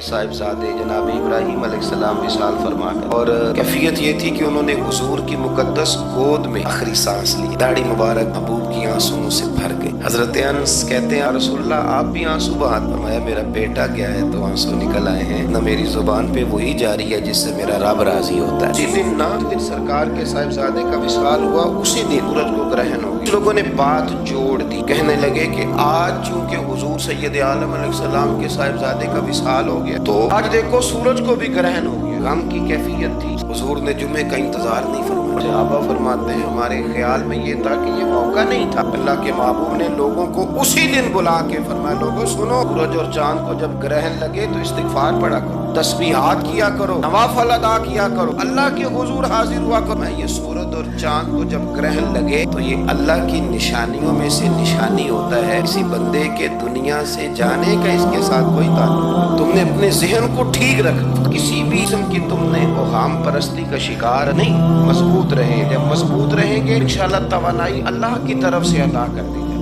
साहिबजादे जनाब इब्राहिम अलैहिस्सलाम विसाल फरमा गए और कैफियत ये थी कि उन्होंने हुजूर की मुकद्दस गोद में आखिरी सांस ली। दाढ़ी मुबारक महबूब की आंसुओं से भर गई। हजरत अनस कहते हैं रसूलुल्लाह आप भी आंसू बहा। फरमाया मेरा बेटा गया है तो आंसू निकल आए हैं, न मेरी जुबान पे वही जारी है जिससे मेरा रब राजी होता है। जिस दिन सरकार के साहिबजादे का विसाल हुआ उसी दिन सूरज को ग्रहण हो गया। लोगों ने बात जोड़ दी, कहने लगे कि आज चूंकि हुजूर सैयद आलम अलैहिस्सलाम के साहिबजादे का विसाल हो गया तो आज देखो सूरज को भी ग्रहण हो गया। गम की कैफियत थी। हुजूर ने जुमे का इंतजार नहीं फरमाया। सहाबा फरमाते हैं हमारे ख्याल में ये था कि ये मौका नहीं था। अल्लाह के महबूब ने लोगों को उसी दिन बुला के फरमाया लोगों सुनो, सूरज और चांद को जब ग्रहण लगे तो इस्तिगफार पढ़ा करो, तस्बीहात किया करो, नवाफिल अदा किया करो, अल्लाह के हुजूर हाजिर हुआ करो। मैं ये सूरज और चांद को जब ग्रहण लगे तो ये अल्लाह की निशानियों में से निशानी होता है। किसी बंदे के दुनिया से जाने का इसके साथ कोई ताल्लुक नहीं। तुमने अपने जहन को ठीक रखना, किसी भी किस्म की तुमने ओहाम परस्ती का शिकार नहीं, मजबूत रहे। जब मजबूत रहेंगे इंशाअल्लाह तवानाई अल्लाह की तरफ से अता कर दी जाए।